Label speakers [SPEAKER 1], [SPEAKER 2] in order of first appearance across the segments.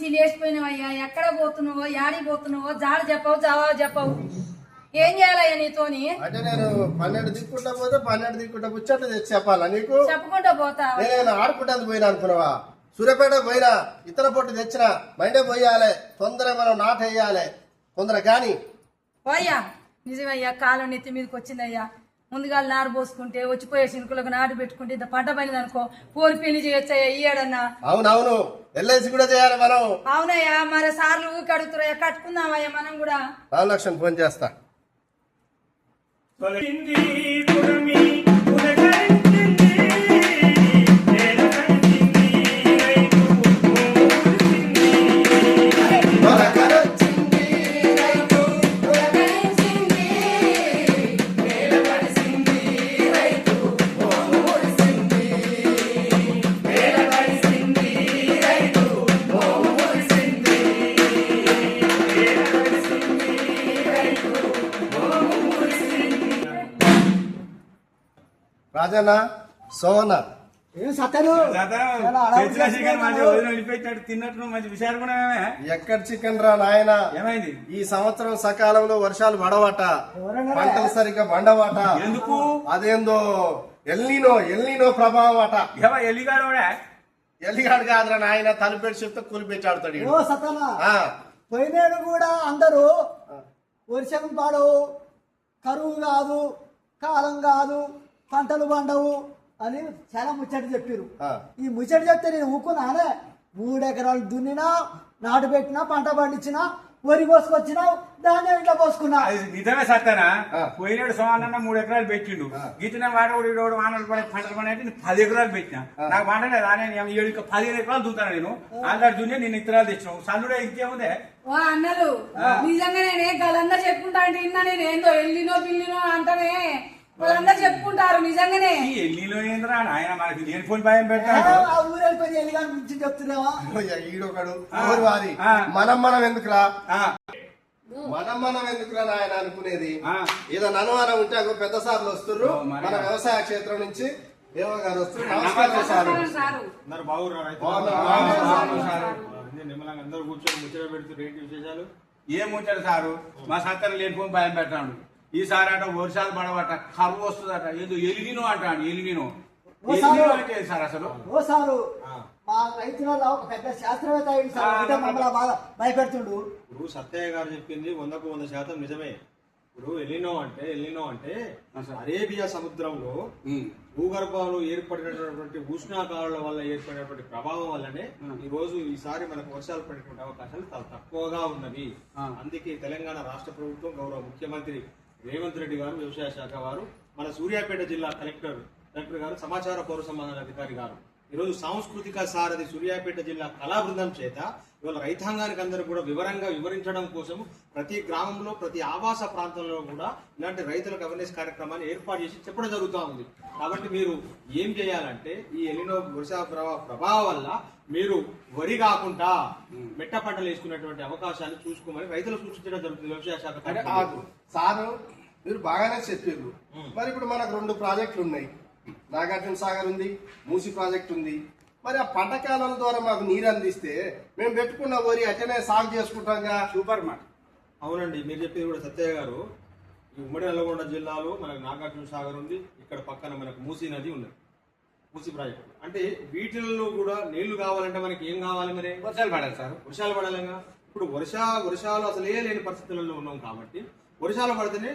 [SPEAKER 1] నుంచి లేచిపోయినావయ్యా, ఎక్కడ పోతున్నావో యాడికి పోతున్నావో జాడు చెప్పవు జవాబు చెప్పవు. ఏం చేయాలయ్యా నీతోని?
[SPEAKER 2] అంటే నేను 12 దిక్కుంటా పోతే 12 దిక్కుంటా ముచ్చట్లు తెచ్చి చెప్పాలా నీకు?
[SPEAKER 1] చెప్పుకుంటా పోతా.
[SPEAKER 2] నేను ఆడుకుంటాను పోయినా అనుకున్నావా? సూర్యాపేట పోయినా ఇతర పొట్టు తెచ్చిన మైండే పోయాలి, తొందరగా మనం నాటేయాలి తొందర కానీ.
[SPEAKER 1] పోయ్యా నిజమయ్యా, కాలం నెత్తి మీదకి వచ్చిందయ్యా. ముందుగా నారు పోసుకుంటే వచ్చిపోయే శినుకులకు నాటు పెట్టుకుంటే ఇంత పంట పడింది అనుకో, పోరు పెళ్లి చేయొచ్చయ్యా ఇయ్యాడన్నా.
[SPEAKER 2] అవునవును, ఎల్ఐసి కూడా చేయాలి మనం.
[SPEAKER 1] అవునయ్యా, మరి సార్లు ఊరికి అడుగుతారయ్యా, కట్టుకుందామయ్యా మనం కూడా.
[SPEAKER 2] 4 లక్షలు ఫోన్ చేస్తా. రాజన్న సోన
[SPEAKER 3] తిన్నట్టు మంచి విషయాలు కూడా
[SPEAKER 2] ఎక్కడ చికెన్ రా నాయన.
[SPEAKER 3] ఏమైంది?
[SPEAKER 2] ఈ సంవత్సరం సకాలంలో వర్షాలు పడవట, పంటలు సరిగ్గా పండవట.
[SPEAKER 3] ఎందుకు?
[SPEAKER 2] అదేందో ఎల్నీనో ప్రభావం అట. ఎల్లిగాడు కాదురా నాయన, తలుపెట్టి చెప్తే కూలిపెట్టాడుతాడు.
[SPEAKER 4] పోయినాడు కూడా అందరూ వర్షం పడవు, కరువు కాదు, కాలం కాదు, పంటలు పండవు అని చాలా ముచ్చట చెప్పారు. ఈ ముచ్చట చెప్తే నేను ఊకున్నానే. 3 ఎకరాలు దున్నినా, నాటు పెట్టినా, పంట పండించినా, వరి కోసుకొచ్చినా, ధాన్యం ఇట్లా పోసుకున్నా.
[SPEAKER 3] నిజమే సత్తానా? పోయినాడు సోమన్న 3 ఎకరాలు పెట్టిండు. గీతిన వాడు వానలు పడే పంటలు పడే 10 ఎకరాలు పెట్టినా. నాకు పంటలే రానే 15 ఎకరాలు దున్నుతాను నేను. అందరు దున్నే నేను ఇత్తనాలు తెచ్చినావు. సల్లుడే ఇంకేముందే
[SPEAKER 1] అన్నారు. నిజంగానే వాళ్ళందరూ చెప్పుకుంటా అంటే విన్నా నేను. ఏందో ఎల్లినో పిల్లినో అంటనే వాళ్ళందరూ చెప్పుకుంటారు. నిజంగానే
[SPEAKER 3] ఎల్లిలో ఏంద్రా ఆయన మనకి నేను ఫోన్ భయం పెట్టాను.
[SPEAKER 4] ఊరెళ్ళిపోయి ఎల్లిగా గురించి చెప్తున్నావా?
[SPEAKER 2] ఈడొకడు వారి మనం ఎందుకురా ఎందుకురా నాయన అనుకునేది. ఏదో అనుమానం ఉంటే ఒక పెద్ద సార్లు వస్తున్నారు మన వ్యవసాయ క్షేత్రం నుంచి. దేవ గారు వస్తున్నారు.
[SPEAKER 3] నిమ్మలంగా అందరూ కూర్చొని ముచ్చట పెడుతూ ఏంటి విశేషాలు? ఏం ముచ్చట సారు? మా సత్తరు లేని ఫోన్ భయం పెట్టాడు. ఈసారి అట వర్షాలు పడవట, కరువు వస్తుందట, ఏదో ఎలిగినో అంటాడు. ఎలిగినో అంటే సార్ అసలు
[SPEAKER 4] ఓ సారు మా రైతులలో ఒక పెద్ద శాస్త్రవేత్త మమ్మల్ని బాగా భయపెడుతుండు.
[SPEAKER 5] ఇప్పుడు సత్తయ్య గారు చెప్పింది 100కు 100% నిజమే. ఇప్పుడు ఎలినో అంటే అరేబియా సముద్రంలో భూగర్భంలో ఏర్పడినటువంటి ఉష్ణాకారుల వల్ల ఏర్పడినటువంటి ప్రభావం వల్లనే ఈసారి మనకు వర్షాలు పడేటువంటి అవకాశాలు చాలా తక్కువగా ఉన్నవి. అందుకే తెలంగాణ రాష్ట్ర ప్రభుత్వం గౌరవ ముఖ్యమంత్రి రేవంత్ రెడ్డి గారు, వ్యవసాయ శాఖ వారు, మన సూర్యాపేట జిల్లా కలెక్టర్ గారు, సమాచార పౌర సంబంధాల అధికారి గారు ఈరోజు సాంస్కృతిక సారథి సూర్యాపేట జిల్లా కళా బృందం చేత ఇవాళ రైతాంగానికి అందరూ కూడా వివరంగా వివరించడం కోసం ప్రతి గ్రామంలో, ప్రతి ఆవాస ప్రాంతంలో కూడా ఇలాంటి రైతులకు అవేర్నెస్ కార్యక్రమాన్ని ఏర్పాటు చేసి చెప్పడం జరుగుతూ ఉంది. కాబట్టి మీరు ఏం చేయాలంటే ఈ ఎలినో వర్ష ప్రభావం వల్ల మీరు వరి కాకుండా మెట్ట పంటలు వేసుకునేటువంటి అవకాశాన్ని చూసుకోమని రైతులు సూచించడం జరుగుతుంది. వ్యవసాయ శాఖ
[SPEAKER 2] సారు మీరు బాగానే చెప్పారు. మరి ఇప్పుడు మనకు 2 ప్రాజెక్టులు ఉన్నాయి. నాగార్జున సాగర్ ఉంది, మూసి ప్రాజెక్ట్ ఉంది. మరి ఆ పంట కాలం ద్వారా మాకు నీరు అందిస్తే మేము పెట్టుకున్న వరి అట్లనే సాగు చేసుకుంటాంగా.
[SPEAKER 3] సూపర్ మాట.
[SPEAKER 5] అవునండి, మీరు చెప్పేది కూడా సత్తయ్య గారు. ఈ ఉమ్మడి నల్లగొండ జిల్లాలో మనకు నాగార్జున సాగర్ ఉంది, ఇక్కడ పక్కన మనకు మూసీ నది ఉన్నది, మూసీ ప్రాజెక్టు. అంటే వీటిల్లో కూడా నీళ్లు కావాలంటే మనకి ఏం కావాలి? మరి
[SPEAKER 3] వర్షాలు పడాలి సార్.
[SPEAKER 5] వర్షాలు పడాలిగా. ఇప్పుడు వర్షాలు అసలే లేని పరిస్థితులలో ఉన్నాం కాబట్టి వర్షాలు పడితేనే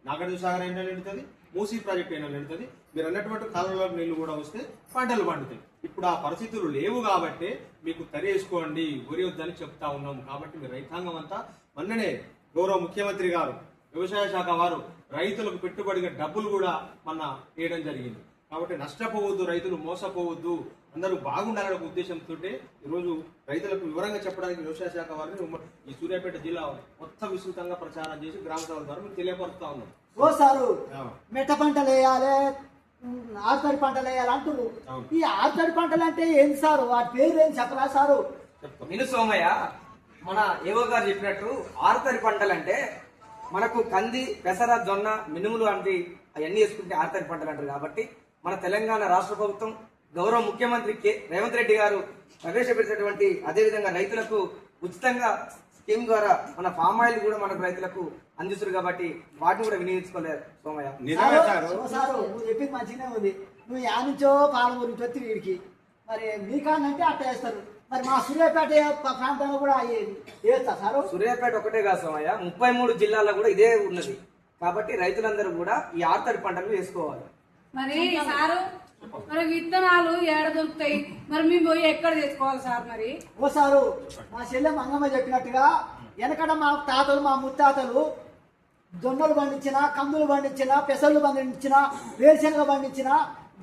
[SPEAKER 5] నాగార్జున సాగర్ అయినా నిండుతుంది, మూసీ ప్రాజెక్ట్ అయినా నిండుతుంది. మీరు అన్నటువంటి కాలంలో నీళ్లు కూడా వస్తే పంటలు పండుతాయి. ఇప్పుడు ఆ పరిస్థితులు లేవు కాబట్టి మీకు తరేసుకోండి, వరి వద్దని చెప్తా ఉన్నాం. కాబట్టి మీరు రైతాంగం అంతా మొన్ననే గౌరవ ముఖ్యమంత్రి గారు, వ్యవసాయ శాఖ వారు రైతులకు పెట్టుబడిగా డబ్బులు కూడా మొన్న వేయడం జరిగింది. కాబట్టి నష్టపోవద్దు, రైతులు మోసపోవద్దు, అందరూ బాగుండాలనే ఉద్దేశంతో ఈరోజు రైతులకు వివరంగా చెప్పడానికి వ్యవసాయ శాఖ వారిని ఈ సూర్యాపేట జిల్లా మొత్తం విస్తృతంగా ప్రచారం చేసి గ్రామ సభల ద్వారా మేము తెలియపరుస్తా ఉన్నాం.
[SPEAKER 4] ఓ సారు మెట్ట పంటలు వేయాలి, ఆర్తడి పంటలు వేయాలి అంటారు. ఈ ఆర్తడి పంటలు అంటే ఏంటి సారు? వాటి పేరు ఏం చెప్పరా సారు?
[SPEAKER 6] నేను సోమయ్య, మన ఏవో గారు చెప్పినట్టు ఆర్తడి పంటలు అంటే మనకు కంది, పెసర, జొన్న, మినుములు అంటే అవన్నీ వేసుకుంటే ఆర్తడి పంటలు అంటారు. కాబట్టి మన తెలంగాణ రాష్ట్ర ప్రభుత్వం గౌరవ ముఖ్యమంత్రి రేవంత్ రెడ్డి గారు ప్రవేశపెట్టినటువంటి అదేవిధంగా రైతులకు ఉచితంగా స్కీమ్ ద్వారా మన ఫామ్ ఆయిల్ కూడా మనకు రైతులకు అందిస్తారు కాబట్టి వాటిని కూడా వినియోగించుకోలేదు సోమయ్య.
[SPEAKER 3] నిజమే సారు.
[SPEAKER 4] సారు నువ్వు చెప్పింది మంచిగానే ఉంది. నువ్వు యా నుంచో పాలమూరు నుంచి వచ్చి వీడికి మరి మీకానంటే అట్ట వేస్తారు. మరి మా సూర్యాపేట ప్రాంతంలో కూడా అయ్యేది వేస్తా సారు.
[SPEAKER 6] సూర్యాపేట ఒకటే కాదు సోమయ్య, 33 జిల్లాల్లో కూడా ఇదే ఉన్నది. కాబట్టి రైతులందరూ కూడా ఈ ఆర్తడి పంటలు వేసుకోవాలి.
[SPEAKER 1] మరి సారు మరి విత్తనాలు ఏడ దొరుకుతాయి, మరి మేము పోయి ఎక్కడ తెచ్చుకోవాలి సార్? మరి
[SPEAKER 4] ఓ సారు మా చెల్లె మంగమ్మ చెప్పినట్టుగా వెనకడ మా తాతలు మా ముత్తాతలు జొన్నలు పండించిన, కందులు పండించిన, పెసళ్ళు పండించిన, వేరుశనగ పండించిన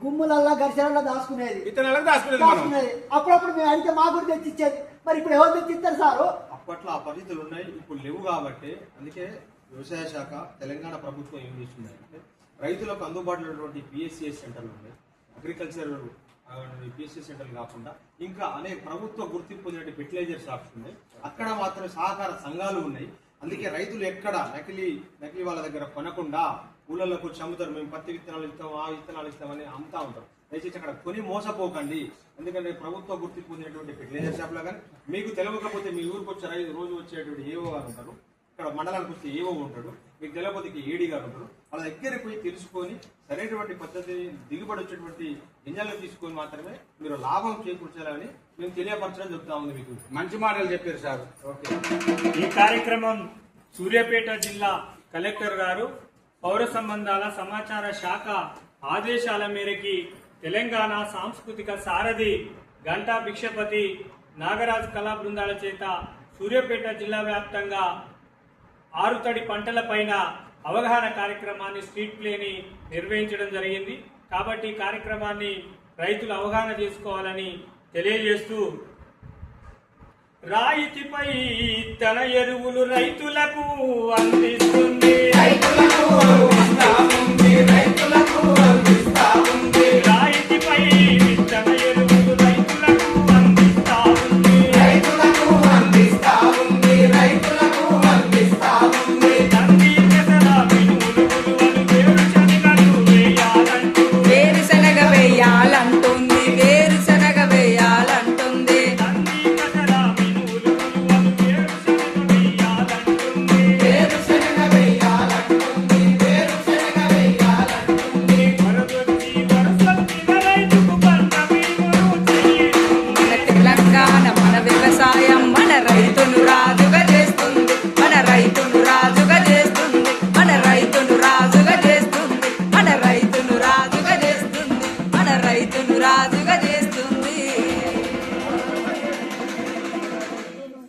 [SPEAKER 4] గుమ్ములల్లా గరిసెలల్లో దాచుకునేది.
[SPEAKER 3] విత్తనాలకు దాచుకునేది మనం.
[SPEAKER 4] అప్పుడప్పుడు మేము అడిగితే మా కూడా తెచ్చిచ్చేది. మరి ఇప్పుడు ఎవరు తెచ్చిస్తారు సారు?
[SPEAKER 5] అప్పట్లో ఆ పరిస్థితులు ఉన్నాయి, ఇప్పుడు లేవు. కాబట్టి అందుకే వ్యవసాయ శాఖ తెలంగాణ ప్రభుత్వం ఏం చేస్తుంది అంటే రైతులకు అందుబాటులో ఉన్నటువంటి పిఎస్సిఎస్ సెంటర్లు ఉన్నాయి. అగ్రికల్చర్ పిఎస్సి సెంటర్లు కాకుండా ఇంకా అనేక ప్రభుత్వ గుర్తింపు పొందిన ఫెర్టిలైజర్ షాప్స్ ఉన్నాయి. అక్కడ మాత్రమే సహకార సంఘాలు ఉన్నాయి. అందుకే రైతులు ఎక్కడ నకిలీ వాళ్ళ దగ్గర కొనకుండా ఊళ్ళలోకి వచ్చి అమ్ముతారు. మేము పత్తి విత్తనాలు ఇస్తాం, ఆ విత్తనాలు ఇస్తామని అమ్ముతా ఉంటాం. దయచేసి అక్కడ కొని మోసపోకండి. ఎందుకంటే ప్రభుత్వ గుర్తింపు పొందినటువంటి ఫెర్టిలైజర్ షాప్లో కానీ మీకు తెలియకపోతే మీ ఊరికి వచ్చే రోజు వచ్చేటువంటి ఏవో గారు ఉంటారు, ఇక్కడ మండలానికి వస్తే ఏవో ఉంటాడు, మీకు తెలియకపోతే ఏడీ గారు ఉంటారు. వాళ్ళ దగ్గరికి పోయి తెలుసుకొని సరైనటువంటి పద్ధతిని దిగుబడి వచ్చేటువంటి గింజలు తీసుకొని మాత్రమే మీరు లాభం చేకూర్చాలని మేము తెలియపరచడం చెప్తా ఉంది. మీకు
[SPEAKER 3] మంచి మాటలు చెప్పారు సార్.
[SPEAKER 5] ఓకే.
[SPEAKER 7] ఈ కార్యక్రమం సూర్యాపేట జిల్లా కలెక్టర్ గారు పౌర సంబంధాల సమాచార శాఖ ఆదేశాల మేరకి తెలంగాణ సాంస్కృతిక సారథి గంటా భిక్షపతి నాగరాజ్ కళా బృందాల చేత సూర్యాపేట జిల్లా వ్యాప్తంగా ఆరుతడి పంటల పైన అవగాహన కార్యక్రమాన్ని స్ట్రీట్ ప్లేని నిర్వహించడం జరిగింది. కాబట్టి ఈ కార్యక్రమాన్ని రైతులు అవగాహన చేసుకోవాలని తెలియజేస్తూ రాయితీపై తన ఎరువులు రైతులకు అందిస్తుంది.